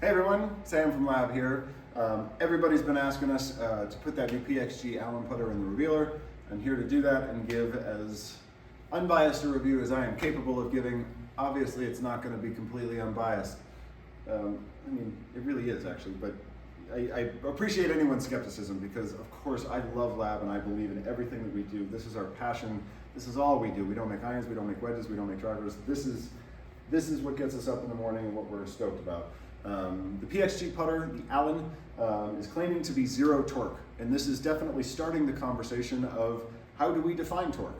Hey everyone, Sam from L.A.B here. Everybody's been asking us to put that new PXG Allen putter in the revealer. I'm here to do that and give as unbiased a review as I am capable of giving. Obviously it's not going to be completely unbiased. I mean, it really is actually, but I appreciate anyone's skepticism because of course I love L.A.B and I believe in everything that we do. This is our passion. This is all we do. We don't make irons, we don't make wedges, we don't make drivers. This is what gets us up in the morning and what we're stoked about. The PXG putter, the Allen, is claiming to be zero torque, and this is definitely starting the conversation of how do we define torque.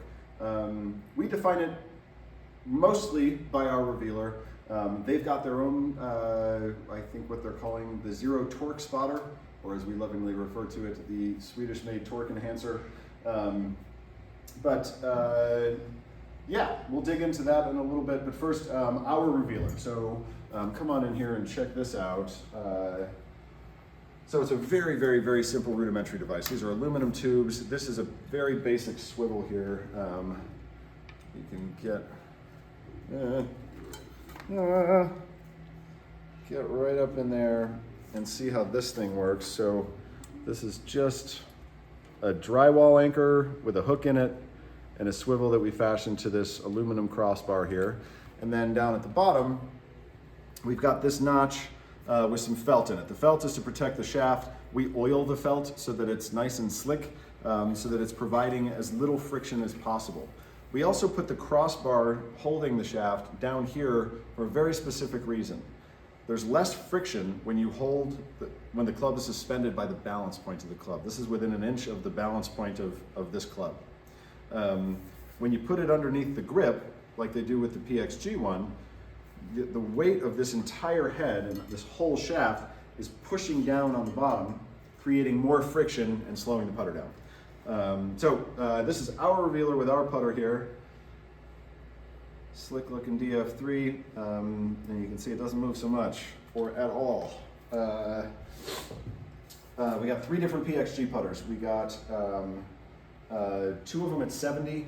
We define it mostly by our revealer. They've got their own, I think what they're calling the zero torque spotter, or as we lovingly refer to it, the Swedish-made torque enhancer. Yeah, we'll dig into that in a little bit, but first, our revealer. So come on in here and check this out. So it's a very, very, very simple rudimentary device. These are aluminum tubes. This is a very basic swivel here. You can get right up in there and see how this thing works. So this is just a drywall anchor with a hook in it and a swivel that we fashioned to this aluminum crossbar here. And then down at the bottom, we've got this notch with some felt in it. The felt is to protect the shaft. We oil the felt so that it's nice and slick, so that it's providing as little friction as possible. We also put the crossbar holding the shaft down here for a very specific reason. There's less friction when you hold, when the club is suspended by the balance point of the club. This is within an inch of the balance point of this club. When you put it underneath the grip, like they do with the PXG one, the weight of this entire head and this whole shaft is pushing down on the bottom, creating more friction and slowing the putter down. This is our revealer with our putter here. Slick looking DF3, and you can see it doesn't move so much or at all. We got 3 different PXG putters. We got 2 of them at 70,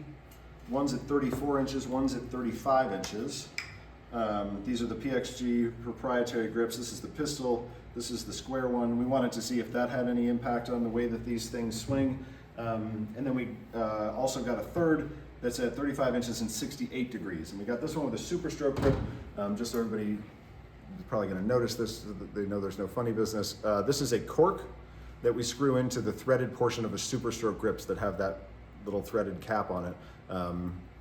one's at 34 inches, one's at 35 inches. These are the PXG proprietary grips. This is the pistol, this is the square one. We wanted to see if that had any impact on the way that these things swing. And then we also got a third that's at 35 inches and 68 degrees. And we got this one with a super stroke grip, just so everybody is probably gonna notice this, so that they know there's no funny business. This is a cork that we screw into the threaded portion of a super stroke grips that have that little threaded cap on it.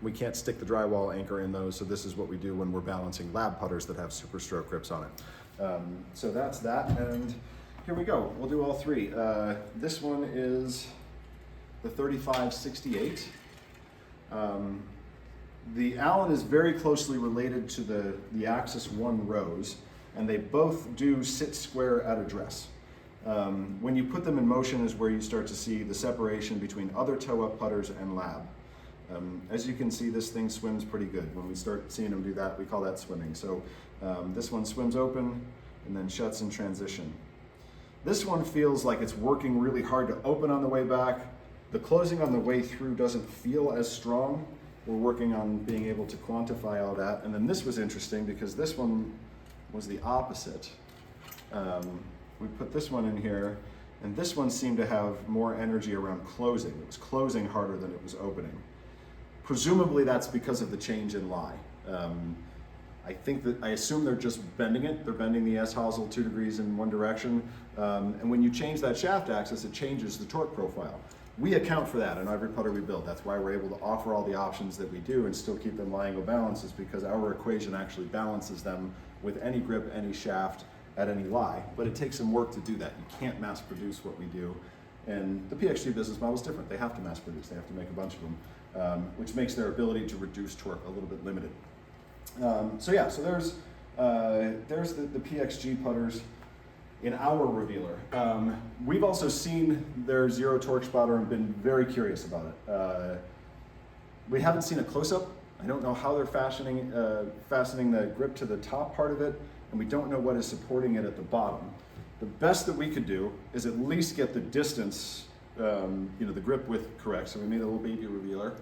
We can't stick the drywall anchor in those, so this is what we do when we're balancing L.A.B putters that have super stroke grips on it. So that's that, and here we go. We'll do all 3. This one is the 3568. The Allen is very closely related to the Axis 1 Rose, and they both do sit square at address. When you put them in motion is where you start to see the separation between other toe-up putters and L.A.B. As you can see, this thing swims pretty good. When we start seeing them do that, we call that swimming. So this one swims open and then shuts in transition. This one feels like it's working really hard to open on the way back. The closing on the way through doesn't feel as strong. We're working on being able to quantify all that. And then this was interesting because this one was the opposite. We put this one in here, and this one seemed to have more energy around closing. It was closing harder than it was opening. Presumably that's because of the change in lie. I assume they're just bending it. They're bending the S-hosel 2 degrees in one direction. And when you change that shaft axis, it changes the torque profile. We account for that in every putter we build. That's why we're able to offer all the options that we do and still keep them lying balanced, is because our equation actually balances them with any grip, any shaft, at any lie. But it takes some work to do that. You can't mass produce what we do. And the PXG business model is different. They have to mass produce. They have to make a bunch of them, which makes their ability to reduce torque a little bit limited. So there's the PXG putters in our revealer. We've also seen their zero torque spotter and been very curious about it. We haven't seen a close-up. I don't know how they're fastening the grip to the top part of it, and we don't know what is supporting it at the bottom. The best that we could do is at least get the distance, the grip width correct. So we made a little baby revealer.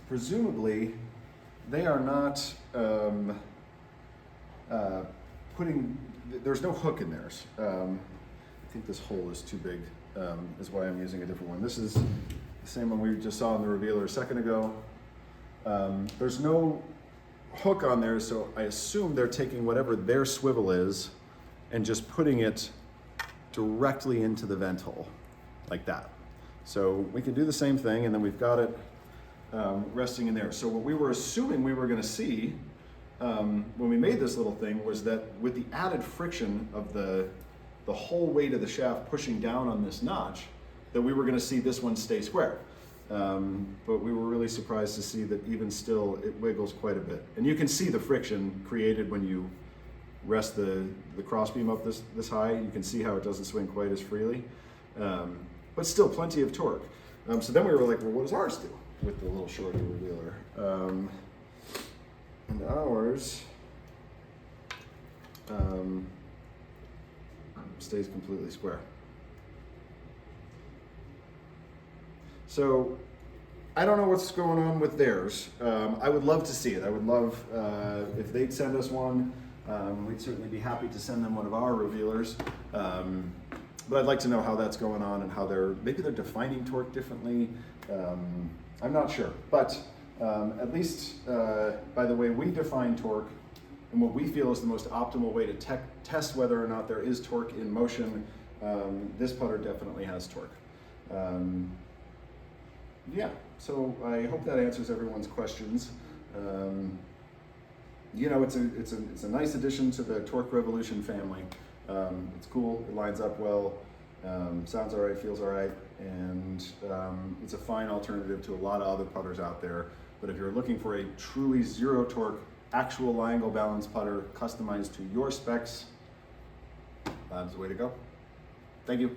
Presumably, they are not there's no hook in theirs. I think this hole is too big, is why I'm using a different one. This is the same one we just saw in the revealer a second ago. There's no hook on there, so I assume they're taking whatever their swivel is and just putting it directly into the vent hole, like that. So we can do the same thing, and then we've got it resting in there. So what we were assuming we were gonna see when we made this little thing was that with the added friction of the whole weight of the shaft pushing down on this notch, that we were gonna see this one stay square. But we were really surprised to see that even still, it wiggles quite a bit. And you can see the friction created when you rest the crossbeam up this high. You can see how it doesn't swing quite as freely, but still plenty of torque. So then we were like, well, what does ours do with the little shorter revealer? And ours stays completely square. So I don't know what's going on with theirs. I would love to see it. I would love if they'd send us one. We'd certainly be happy to send them one of our revealers. But I'd like to know how that's going on and how maybe they're defining torque differently. I'm not sure, but at least by the way we define torque and what we feel is the most optimal way to test whether or not there is torque in motion, this putter definitely has torque. Yeah, so I hope that answers everyone's questions. You know, it's a nice addition to the Torque Revolution family. It's cool, it lines up well, sounds all right, feels all right, and it's a fine alternative to a lot of other putters out there. But if you're looking for a truly zero torque, actual lie angle balance putter customized to your specs, that's the way to go. Thank you.